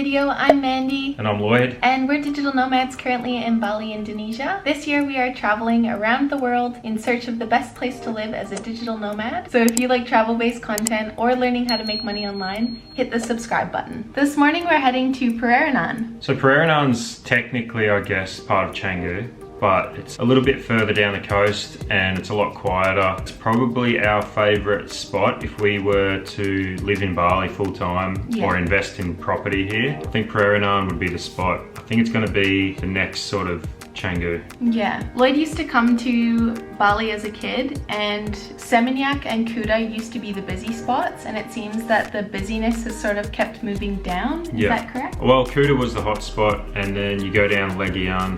video. I'm Mandy. And I'm Lloyd. And we're digital nomads currently in Bali, Indonesia. This year we are traveling around the world in search of the best place to live as a digital nomad. So if you like travel-based content or learning how to make money online, hit the subscribe button. This morning we're heading to Pereranan. So Pereranan's technically, I guess, part of Canggu, but it's a little bit further down the coast and it's a lot quieter. It's probably our favourite spot if we were to live in Bali full time or invest in property here. I think Pereranan would be the spot. I think it's going to be the next sort of Canggu. Yeah, Lloyd used to come to Bali as a kid, and Seminyak and Kuta used to be the busy spots, and it seems that the busyness has sort of kept moving down. Is that correct? Well, Kuta was the hot spot, and then you go down Legian.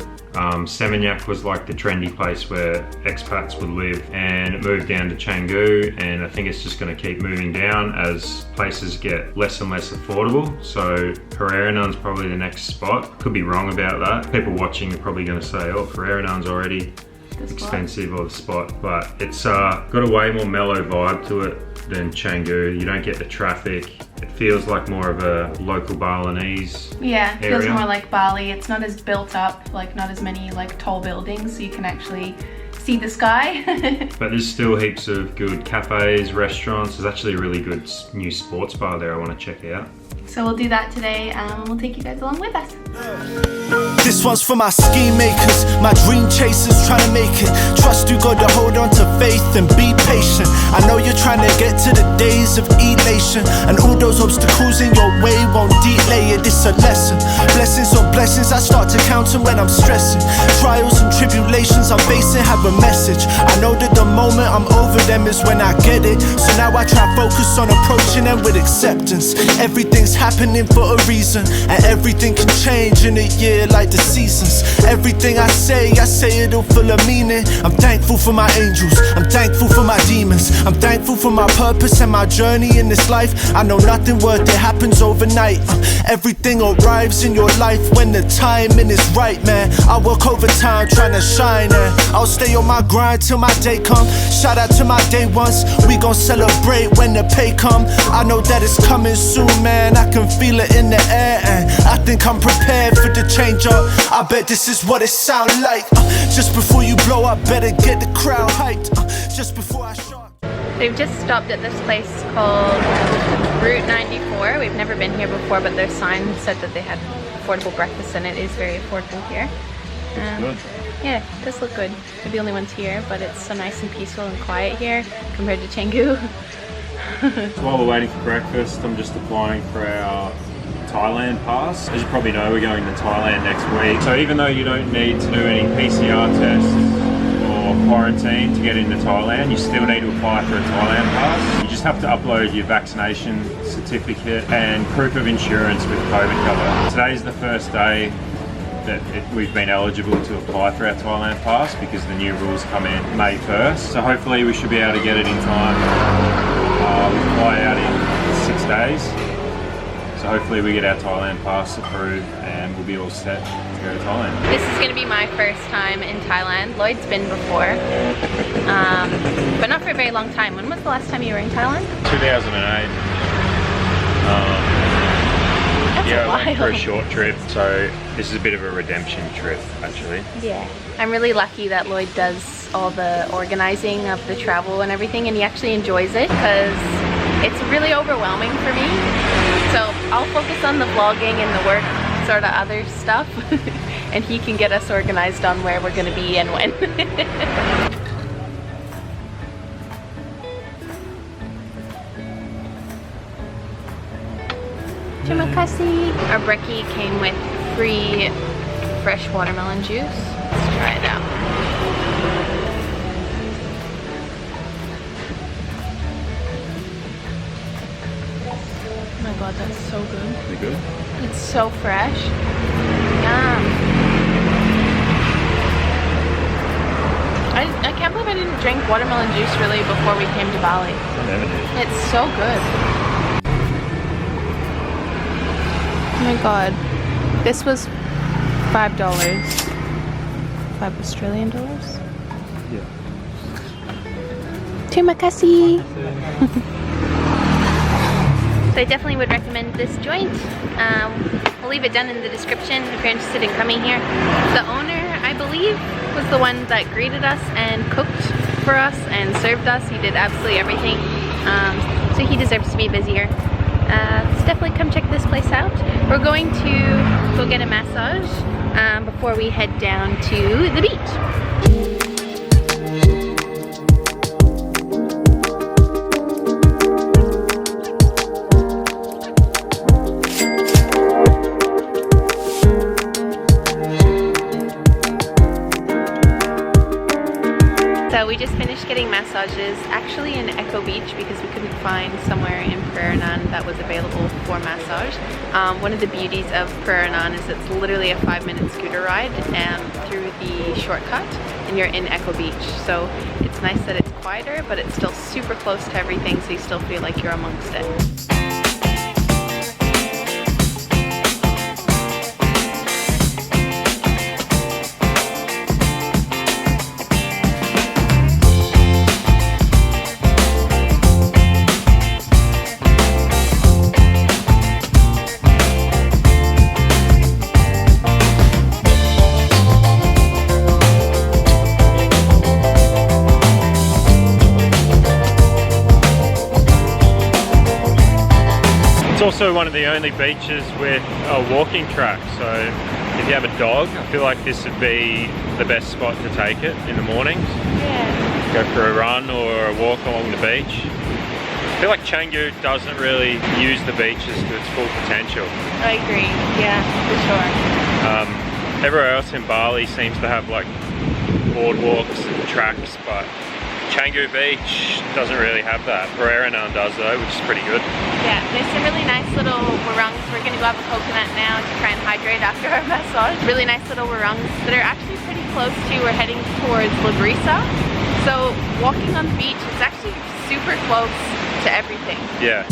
Seminyak was like the trendy place where expats would live, and it moved down to Canggu, and I think it's just going to keep moving down as places get less and less affordable. So Pereranan's probably the next spot. Could be wrong about that. People watching are probably going to say, oh, Pereranan's already expensive or the spot, but it's got a way more mellow vibe to it than Canggu. You don't get the traffic. It feels like more of a local Balinese area. It feels more like Bali. It's not as built up, like not as many like tall buildings, so you can actually see the sky. But there's still heaps of good cafes, restaurants. There's actually a really good new sports bar there I want to check out. So we'll do that today, and we'll take you guys along with us. This one's for my scheme makers, my dream chasers trying to make it. Trust you gotta hold on to faith and be patient. I know you're trying to get to the days of elation, and all those obstacles in your way won't delay it. It's a lesson, blessings on blessings. I start to count them when I'm stressing. Trials and tribulations I'm facing have a message. I know that the moment I'm over them is when I get it. So now I try focus on approaching them with acceptance. Everything's happening for a reason, and everything can change in a year like the seasons. Everything I say it all full of meaning. I'm thankful for my angels, I'm thankful for my demons, I'm thankful for my purpose and my journey in this life. I know nothing worth it happens overnight. Everything arrives in your life when the timing is right, man. I work overtime trying to shine, and I'll stay on my grind till my day come. Shout out to my day ones, we gon' celebrate when the pay come. I know that it's coming soon, man. I can feel it in the air, and I think I'm prepared for the change up. I bet this is what it sound like. Just before you blow up, better get the crowd hyped. Just before I shot. We've just stopped at this place called Route 94. We've never been here before, but their sign said that they had affordable breakfast, and it is very affordable here. Good. Yeah, it does look good. We're the only ones here, but it's so nice and peaceful and quiet here compared to Canggu. While we're waiting for breakfast, I'm just applying for our Thailand pass. As you probably know, we're going to Thailand next week. So even though you don't need to do any PCR tests or quarantine to get into Thailand, you still need to apply for a Thailand pass. You just have to upload your vaccination certificate and proof of insurance with COVID cover. Today's the first day that we've been eligible to apply for our Thailand pass because the new rules come in May 1st. So hopefully we should be able to get it in time. We fly out in 6 days. So hopefully we get our Thailand pass approved and we'll be all set to go to Thailand. This is going to be my first time in Thailand. Lloyd's been before, but not for a very long time. When was the last time you were in Thailand? 2008. Yeah, I went for a short trip, so this is a bit of a redemption trip actually. Yeah. I'm really lucky that Lloyd does all the organizing of the travel and everything, and he actually enjoys it because it's really overwhelming for me. So I'll focus on the vlogging and the work sort of other stuff and he can get us organized on where we're going to be and when. Terima kasih. Our brekkie came with free fresh watermelon juice. Let's try it out. Oh my god, that's so good. Is it good? It's so fresh. Yum. I can't believe I didn't drink watermelon juice really before we came to Bali. I never did. It's so good. Oh my god. This was $5. $5 Australian dollars? Yeah. Terima kasih. So I definitely would recommend this joint. I'll leave it down in the description if you're interested in coming here. The owner, I believe, was the one that greeted us and cooked for us and served us. He did absolutely everything. So he deserves to be busier. So definitely come check this place out. We're going to go get a massage before we head down to the beach. So we just finished getting massages, actually in Canggu Beach because we couldn't find somewhere in Pereranan that was available for massage. One of the beauties of Pereranan is it's literally a 5-minute scooter ride through the shortcut and you're in Canggu Beach. So it's nice that it's quieter, but it's still super close to everything, so you still feel like you're amongst it. It's also one of the only beaches with a walking track, so if you have a dog, I feel like this would be the best spot to take it in the mornings. Yeah. Go for a run or a walk along the beach. I feel like Canggu doesn't really use the beaches to its full potential. I agree, yeah, for sure. Everywhere else in Bali seems to have like boardwalks and tracks, but Canggu Beach doesn't really have that. Pereranan does though, which is pretty good. Yeah, there's some really nice little warongs. We're gonna go have a coconut now to try and hydrate after our massage. Really nice little warongs that are actually pretty close to, we're heading towards La Brisa. So walking on the beach is actually super close to everything. Yeah.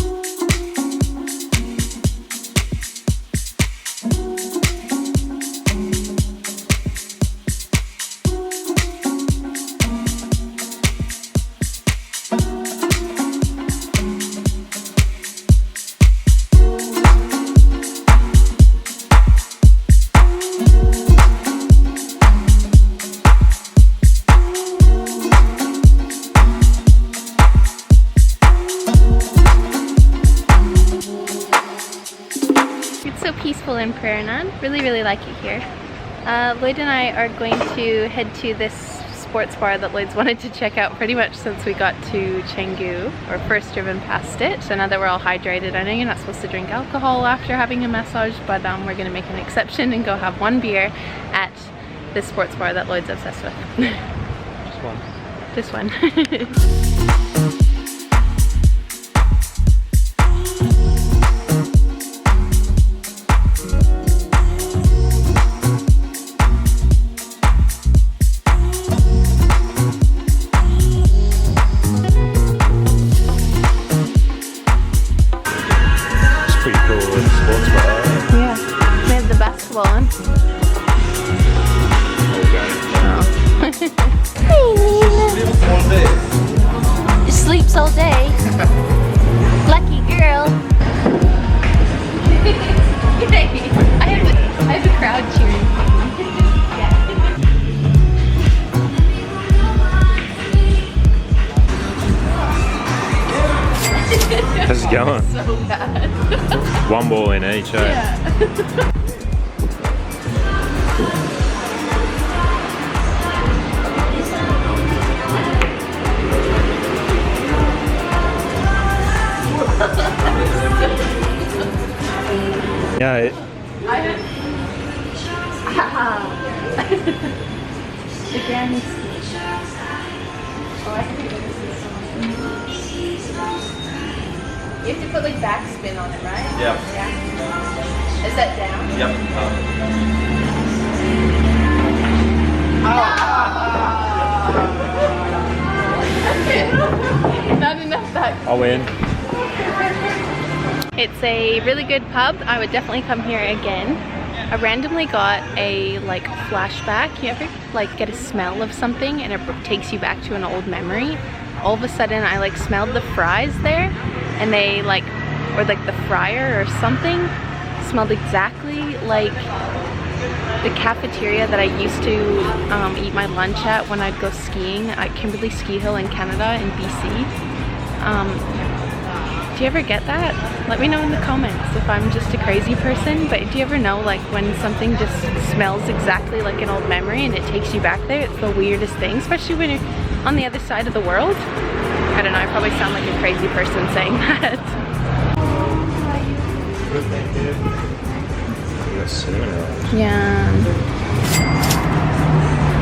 Peaceful in Pereranan. Really like it here. Lloyd and I are going to head to this sports bar that Lloyd's wanted to check out pretty much since we got to Canggu, or first driven past it. So now that we're all hydrated, I know you're not supposed to drink alcohol after having a massage, but we're gonna make an exception and go have one beer at this sports bar that Lloyd's obsessed with. Just one. Sleeps all day. Lucky girl. I have a crowd cheering. How's it going? So bad. One ball in each, eh? Yeah. Yeah. Again. Oh, I think you have to put like backspin on it, right? Yep. Yeah. Is that down? Yep. Not enough back. I'll win. It's a really good pub. I would definitely come here again. I randomly got a like flashback. You ever like get a smell of something and it takes you back to an old memory? All of a sudden I like smelled the fries there and they like or like the fryer or something smelled exactly like the cafeteria that I used to eat my lunch at when I'd go skiing at Kimberley Ski Hill in Canada in BC. Do you ever get that? Let me know in the comments if I'm just a crazy person, but do you ever know like when something just smells exactly like an old memory and it takes you back there? It's the weirdest thing, especially when you're on the other side of the world. I don't know, I probably sound like a crazy person saying that. Good, thank you. Yeah.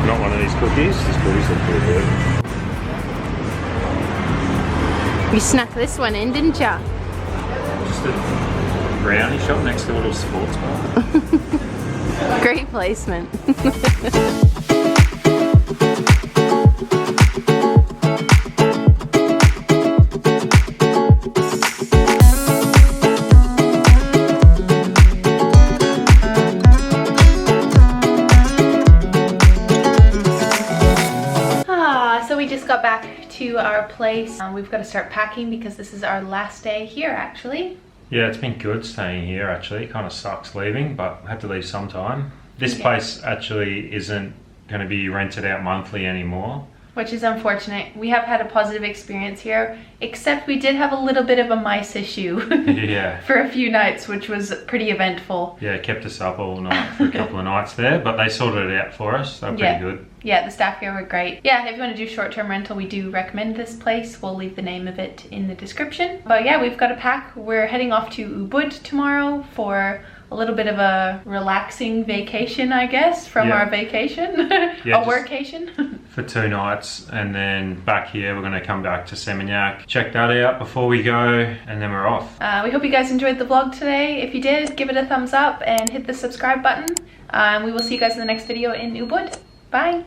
Not one of these cookies. These cookies look pretty good. You snuck this one in, didn't ya? Just a brownie shop next to a little sports bar. Great placement. So we just got back to our place. We've got to start packing because this is our last day here actually. Yeah, it's been good staying here actually. It kind of sucks leaving, but I had to leave sometime. This place actually isn't going to be rented out monthly anymore. Which is unfortunate. We have had a positive experience here, except we did have a little bit of a mice issue Yeah. for a few nights, which was pretty eventful. Yeah, it kept us up all night for a couple of nights there, but they sorted it out for us. They were pretty good. Yeah, the staff here were great. Yeah, if you want to do short-term rental, we do recommend this place. We'll leave the name of it in the description. But yeah, we've got to pack. We're heading off to Ubud tomorrow for a little bit of a relaxing vacation, I guess, from our vacation. Yeah, a workation. For 2 nights, and then back here we're going to come back to Seminyak, check that out before we go, and then we're off. We hope you guys enjoyed the vlog today. If you did, give it a thumbs up and hit the subscribe button. We will see you guys in the next video in Ubud. Bye!